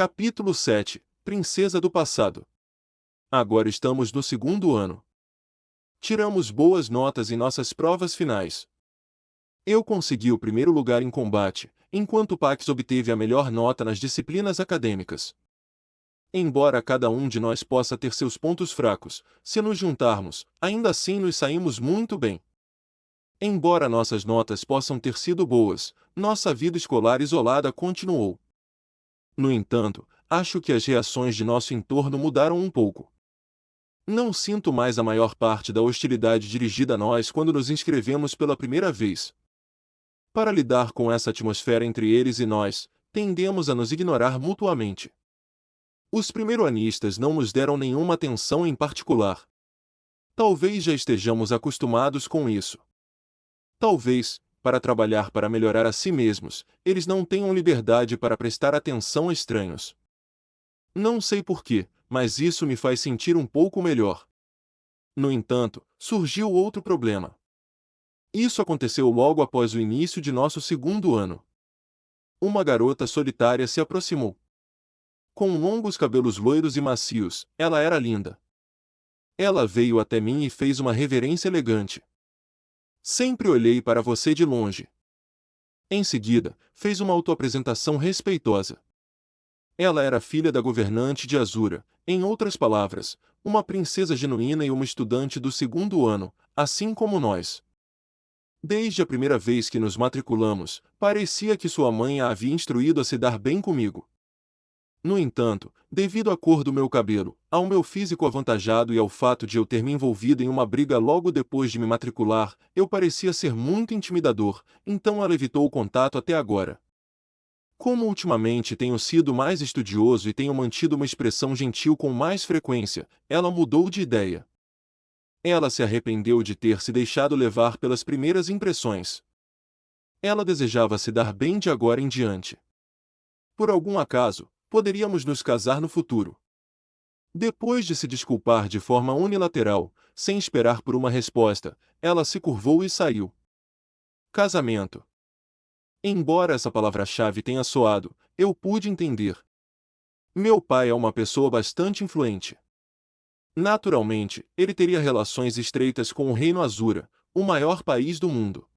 Capítulo 7. Princesa do passado. Agora estamos no segundo ano. Tiramos boas notas em nossas provas finais. Eu consegui o primeiro lugar em combate, enquanto Pax obteve a melhor nota nas disciplinas acadêmicas. Embora cada um de nós possa ter seus pontos fracos, se nos juntarmos, ainda assim nos saímos muito bem. Embora nossas notas possam ter sido boas, nossa vida escolar isolada continuou. No entanto, acho que as reações de nosso entorno mudaram um pouco. Não sinto mais a maior parte da hostilidade dirigida a nós quando nos inscrevemos pela primeira vez. Para lidar com essa atmosfera entre eles e nós, tendemos a nos ignorar mutuamente. Os primeiro-anistas não nos deram nenhuma atenção em particular. Talvez já estejamos acostumados com isso. Talvez, para trabalhar para melhorar a si mesmos, eles não tenham liberdade para prestar atenção a estranhos. Não sei porquê, mas isso me faz sentir um pouco melhor. No entanto, surgiu outro problema. Isso aconteceu logo após o início de nosso segundo ano. Uma garota solitária se aproximou. Com longos cabelos loiros e macios, ela era linda. Ela veio até mim e fez uma reverência elegante. Sempre olhei para você de longe. Em seguida, fez uma autoapresentação respeitosa. Ela era filha da governante de Azura, em outras palavras, uma princesa genuína e uma estudante do segundo ano, assim como nós. Desde a primeira vez que nos matriculamos, parecia que sua mãe a havia instruído a se dar bem comigo. No entanto, devido à cor do meu cabelo, ao meu físico avantajado e ao fato de eu ter me envolvido em uma briga logo depois de me matricular, eu parecia ser muito intimidador, então ela evitou o contato até agora. Como ultimamente tenho sido mais estudioso e tenho mantido uma expressão gentil com mais frequência, ela mudou de ideia. Ela se arrependeu de ter se deixado levar pelas primeiras impressões. Ela desejava se dar bem de agora em diante. Por algum acaso, poderíamos nos casar no futuro. Depois de se desculpar de forma unilateral, sem esperar por uma resposta, ela se curvou e saiu. Casamento. Embora essa palavra-chave tenha soado, eu pude entender. Meu pai é uma pessoa bastante influente. Naturalmente, ele teria relações estreitas com o Reino Azura, o maior país do mundo.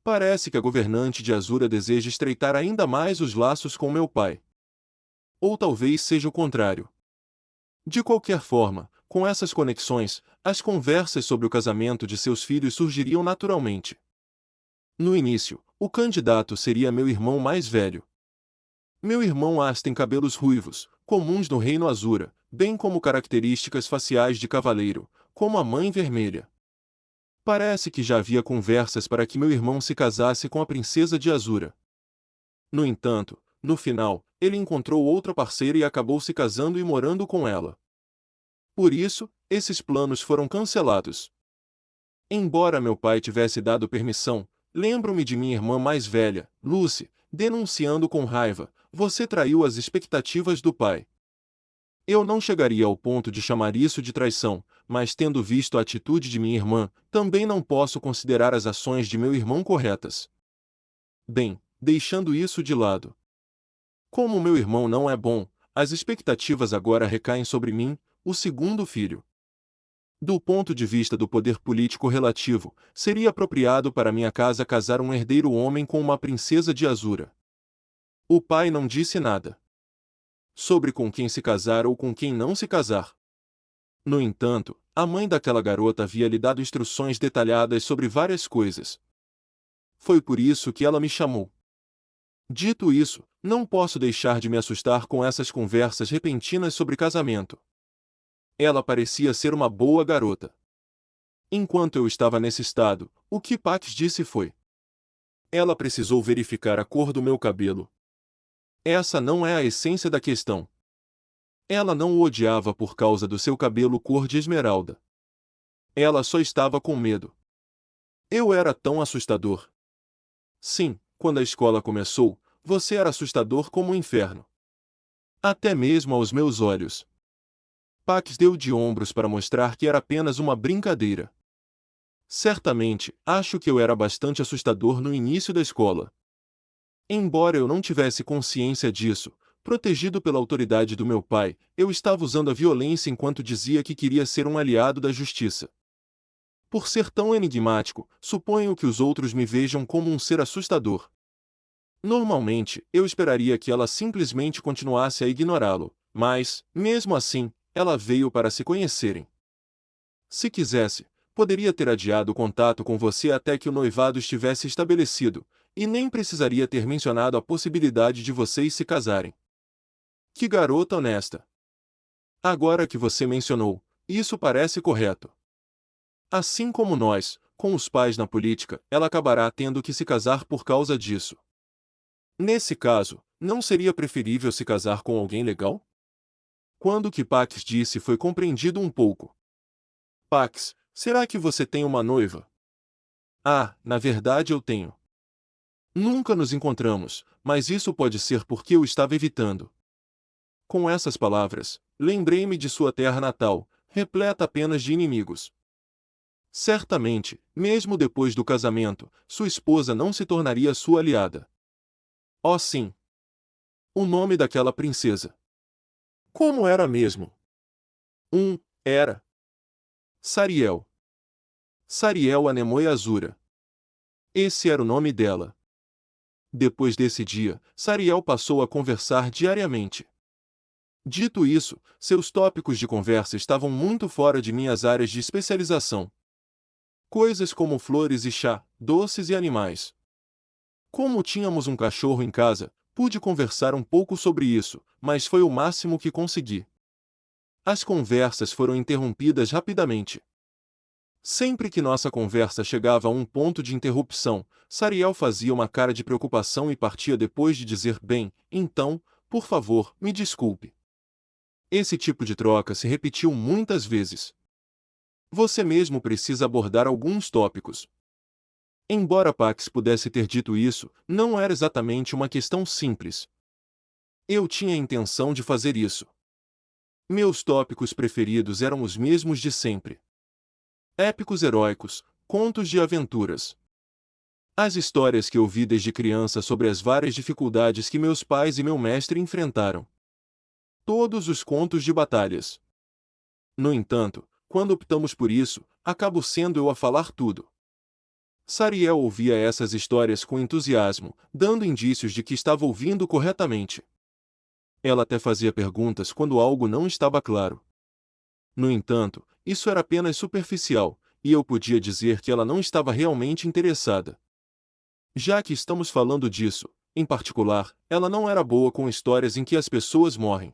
Parece que a governante de Azura deseja estreitar ainda mais os laços com meu pai. Ou talvez seja o contrário. De qualquer forma, com essas conexões, as conversas sobre o casamento de seus filhos surgiriam naturalmente. No início, o candidato seria meu irmão mais velho. Meu irmão As tem cabelos ruivos, comuns no Reino Azura, bem como características faciais de cavaleiro, como a Mãe Vermelha. Parece que já havia conversas para que meu irmão se casasse com a princesa de Azura. No entanto, no final, ele encontrou outra parceira e acabou se casando e morando com ela. Por isso, esses planos foram cancelados. Embora meu pai tivesse dado permissão, lembro-me de minha irmã mais velha, Lucy, denunciando com raiva: "Você traiu as expectativas do pai." Eu não chegaria ao ponto de chamar isso de traição, mas tendo visto a atitude de minha irmã, também não posso considerar as ações de meu irmão corretas. Bem, deixando isso de lado. Como meu irmão não é bom, as expectativas agora recaem sobre mim, o segundo filho. Do ponto de vista do poder político relativo, seria apropriado para minha casa casar um herdeiro homem com uma princesa de Azura. O pai não disse nada sobre com quem se casar ou com quem não se casar. No entanto, a mãe daquela garota havia lhe dado instruções detalhadas sobre várias coisas. Foi por isso que ela me chamou. Dito isso, não posso deixar de me assustar com essas conversas repentinas sobre casamento. Ela parecia ser uma boa garota. Enquanto eu estava nesse estado, o que Pax disse foi: "Ela precisou verificar a cor do meu cabelo. Essa não é a essência da questão. Ela não o odiava por causa do seu cabelo cor de esmeralda. Ela só estava com medo. Eu era tão assustador. Sim, quando a escola começou, você era assustador como o inferno. Até mesmo aos meus olhos." Pax deu de ombros para mostrar que era apenas uma brincadeira. Certamente, acho que eu era bastante assustador no início da escola. Embora eu não tivesse consciência disso, Protegido pela autoridade do meu pai, eu estava usando a violência enquanto dizia que queria ser um aliado da justiça. Por ser tão enigmático, suponho que os outros me vejam como um ser assustador. Normalmente, eu esperaria que ela simplesmente continuasse a ignorá-lo, mas, mesmo assim, ela veio para se conhecerem. Se quisesse, poderia ter adiado o contato com você até que o noivado estivesse estabelecido, e nem precisaria ter mencionado a possibilidade de vocês se casarem. Que garota honesta! Agora que você mencionou, isso parece correto. Assim como nós, com os pais na política, ela acabará tendo que se casar por causa disso. Nesse caso, não seria preferível se casar com alguém legal? Quando o que Pax disse foi compreendido um pouco. Pax, será que você tem uma noiva? Ah, na verdade eu tenho. Nunca nos encontramos, mas isso pode ser porque eu estava evitando. Com essas palavras, lembrei-me de sua terra natal, repleta apenas de inimigos. Certamente, mesmo depois do casamento, sua esposa não se tornaria sua aliada. Oh sim! O nome daquela princesa. Como era mesmo? Era. Sariel. Sariel Anemoi Azura. Esse era o nome dela. Depois desse dia, Sariel passou a conversar diariamente. Dito isso, seus tópicos de conversa estavam muito fora de minhas áreas de especialização. Coisas como flores e chá, doces e animais. Como tínhamos um cachorro em casa, pude conversar um pouco sobre isso, mas foi o máximo que consegui. As conversas foram interrompidas rapidamente. Sempre que nossa conversa chegava a um ponto de interrupção, Sariel fazia uma cara de preocupação e partia depois de dizer: bem, então, por favor, me desculpe. Esse tipo de troca se repetiu muitas vezes. Você mesmo precisa abordar alguns tópicos. Embora Pax pudesse ter dito isso, não era exatamente uma questão simples. Eu tinha a intenção de fazer isso. Meus tópicos preferidos eram os mesmos de sempre. Épicos heróicos, contos de aventuras. As histórias que ouvi desde criança sobre as várias dificuldades que meus pais e meu mestre enfrentaram. Todos os contos de batalhas. No entanto, quando optamos por isso, acabo sendo eu a falar tudo. Sariel ouvia essas histórias com entusiasmo, dando indícios de que estava ouvindo corretamente. Ela até fazia perguntas quando algo não estava claro. No entanto, isso era apenas superficial, e eu podia dizer que ela não estava realmente interessada. Já que estamos falando disso, em particular, ela não era boa com histórias em que as pessoas morrem.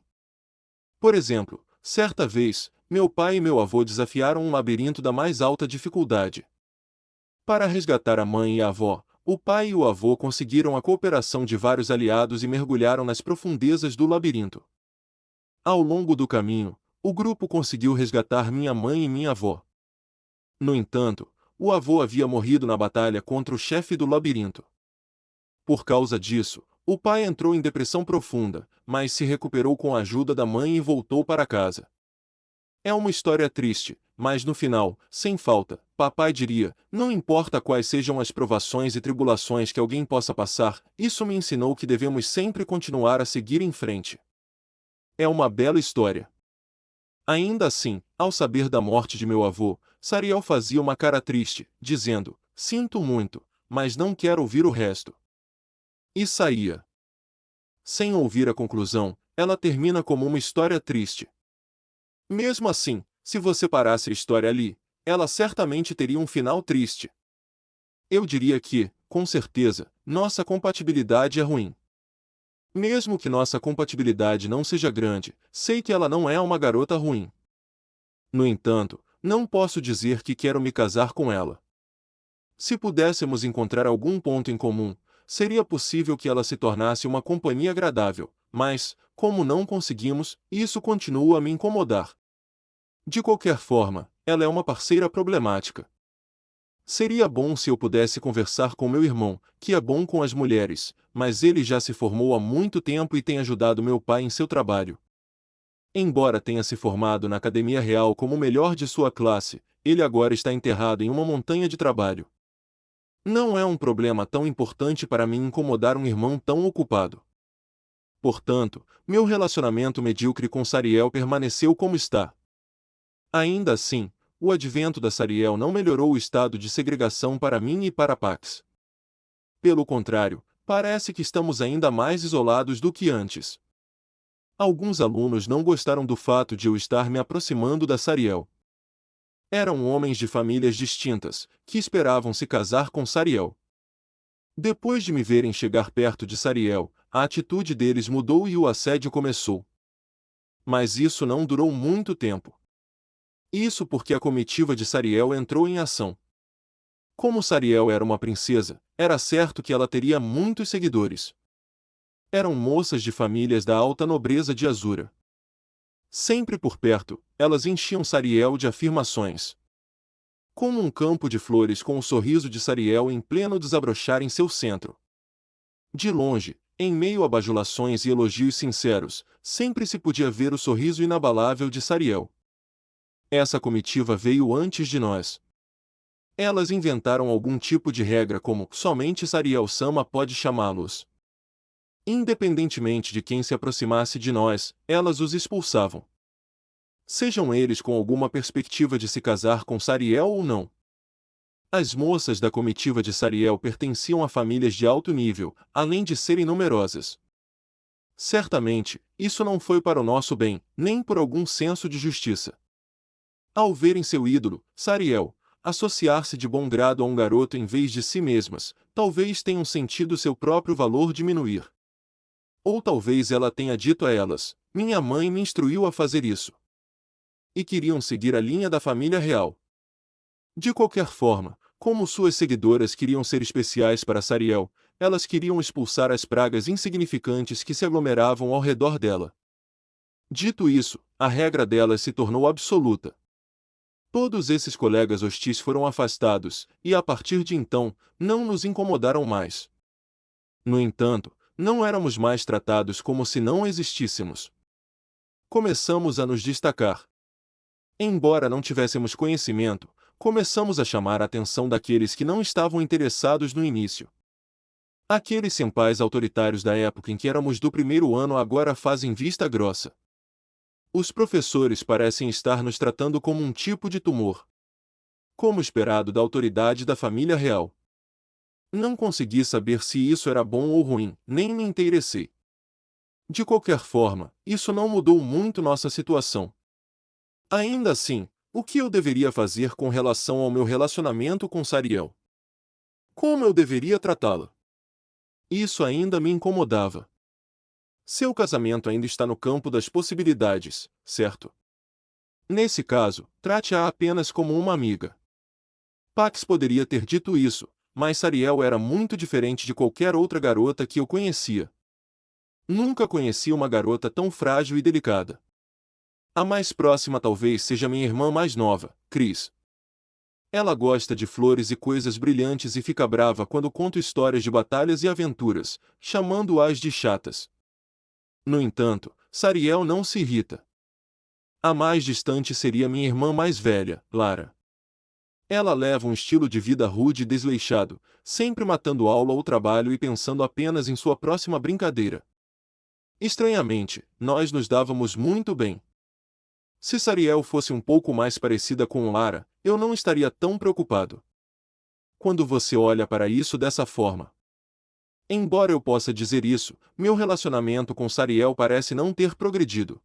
Por exemplo, certa vez, meu pai e meu avô desafiaram um labirinto da mais alta dificuldade. Para resgatar a mãe e a avó, o pai e o avô conseguiram a cooperação de vários aliados e mergulharam nas profundezas do labirinto. Ao longo do caminho, o grupo conseguiu resgatar minha mãe e minha avó. No entanto, o avô havia morrido na batalha contra o chefe do labirinto. Por causa disso, o pai entrou em depressão profunda, mas se recuperou com a ajuda da mãe e voltou para casa. É uma história triste, mas no final, sem falta, papai diria: não importa quais sejam as provações e tribulações que alguém possa passar, isso me ensinou que devemos sempre continuar a seguir em frente. É uma bela história. Ainda assim, ao saber da morte de meu avô, Sariel fazia uma cara triste, dizendo: sinto muito, mas não quero ouvir o resto. E saía. Sem ouvir a conclusão, ela termina como uma história triste. Mesmo assim, se você parasse a história ali, ela certamente teria um final triste. Eu diria que, com certeza, nossa compatibilidade é ruim. Mesmo que nossa compatibilidade não seja grande, sei que ela não é uma garota ruim. No entanto, não posso dizer que quero me casar com ela. Se pudéssemos encontrar algum ponto em comum, seria possível que ela se tornasse uma companhia agradável, mas, como não conseguimos, isso continua a me incomodar. De qualquer forma, ela é uma parceira problemática. Seria bom se eu pudesse conversar com meu irmão, que é bom com as mulheres, mas ele já se formou há muito tempo e tem ajudado meu pai em seu trabalho. Embora tenha se formado na Academia Real como o melhor de sua classe, ele agora está enterrado em uma montanha de trabalho. Não é um problema tão importante para mim incomodar um irmão tão ocupado. Portanto, meu relacionamento medíocre com Sariel permaneceu como está. Ainda assim, o advento da Sariel não melhorou o estado de segregação para mim e para Pax. Pelo contrário, parece que estamos ainda mais isolados do que antes. Alguns alunos não gostaram do fato de eu estar me aproximando da Sariel. Eram homens de famílias distintas, que esperavam se casar com Sariel. Depois de me verem chegar perto de Sariel, a atitude deles mudou e o assédio começou. Mas isso não durou muito tempo. Isso porque a comitiva de Sariel entrou em ação. Como Sariel era uma princesa, era certo que ela teria muitos seguidores. Eram moças de famílias da alta nobreza de Azura. Sempre por perto, elas enchiam Sariel de afirmações. Como um campo de flores com o sorriso de Sariel em pleno desabrochar em seu centro. De longe, em meio a bajulações e elogios sinceros, sempre se podia ver o sorriso inabalável de Sariel. Essa comitiva veio antes de nós. Elas inventaram algum tipo de regra como somente Sariel-sama pode chamá-los. Independentemente de quem se aproximasse de nós, elas os expulsavam. Sejam eles com alguma perspectiva de se casar com Sariel ou não. As moças da comitiva de Sariel pertenciam a famílias de alto nível, além de serem numerosas. Certamente, isso não foi para o nosso bem, nem por algum senso de justiça. Ao verem seu ídolo, Sariel, associar-se de bom grado a um garoto em vez de si mesmas, talvez tenham sentido seu próprio valor diminuir. Ou talvez ela tenha dito a elas: minha mãe me instruiu a fazer isso. E queriam seguir a linha da família real. De qualquer forma, como suas seguidoras queriam ser especiais para Sariel, elas queriam expulsar as pragas insignificantes que se aglomeravam ao redor dela. Dito isso, a regra delas se tornou absoluta. Todos esses colegas hostis foram afastados, e a partir de então, não nos incomodaram mais. No entanto, não éramos mais tratados como se não existíssemos. Começamos a nos destacar. Embora não tivéssemos conhecimento, começamos a chamar a atenção daqueles que não estavam interessados no início. Aqueles senpais autoritários da época em que éramos do primeiro ano agora fazem vista grossa. Os professores parecem estar nos tratando como um tipo de tumor. Como esperado da autoridade da família real. Não consegui saber se isso era bom ou ruim, nem me interessei. De qualquer forma, isso não mudou muito nossa situação. Ainda assim, o que eu deveria fazer com relação ao meu relacionamento com Sariel? Como eu deveria tratá-la? Isso ainda me incomodava. Seu casamento ainda está no campo das possibilidades, certo? Nesse caso, trate-a apenas como uma amiga. Pax poderia ter dito isso, mas Sariel era muito diferente de qualquer outra garota que eu conhecia. Nunca conheci uma garota tão frágil e delicada. A mais próxima talvez seja minha irmã mais nova, Cris. Ela gosta de flores e coisas brilhantes e fica brava quando conto histórias de batalhas e aventuras, chamando-as de chatas. No entanto, Sariel não se irrita. A mais distante seria minha irmã mais velha, Lara. Ela leva um estilo de vida rude e desleixado, sempre matando aula ou trabalho e pensando apenas em sua próxima brincadeira. Estranhamente, nós nos dávamos muito bem. Se Sariel fosse um pouco mais parecida com Lara, eu não estaria tão preocupado. Quando você olha para isso dessa forma. Embora eu possa dizer isso, meu relacionamento com Sariel parece não ter progredido.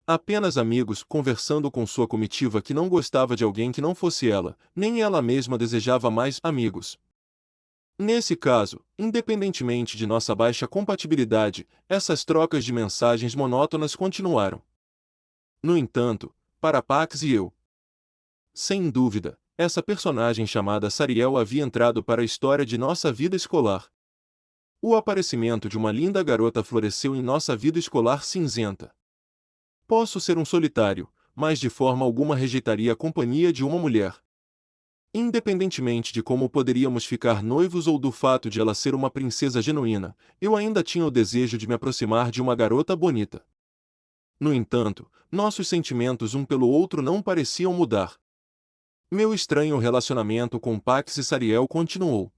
Apenas amigos conversando com sua comitiva que não gostava de alguém que não fosse ela, nem ela mesma desejava mais amigos. Nesse caso, independentemente de nossa baixa compatibilidade, essas trocas de mensagens monótonas continuaram. No entanto, para Pax e eu. Sem dúvida, essa personagem chamada Sariel havia entrado para a história de nossa vida escolar. O aparecimento de uma linda garota floresceu em nossa vida escolar cinzenta. Posso ser um solitário, mas de forma alguma rejeitaria a companhia de uma mulher. Independentemente de como poderíamos ficar noivos ou do fato de ela ser uma princesa genuína, eu ainda tinha o desejo de me aproximar de uma garota bonita. No entanto, nossos sentimentos um pelo outro não pareciam mudar. Meu estranho relacionamento com Pax e Sariel continuou.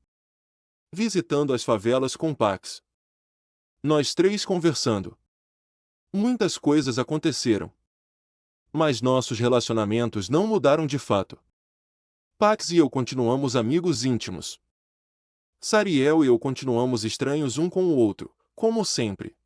Visitando as favelas com Pax. Nós três conversando. Muitas coisas aconteceram. Mas nossos relacionamentos não mudaram de fato. Pax e eu continuamos amigos íntimos. Sariel e eu continuamos estranhos um com o outro, como sempre.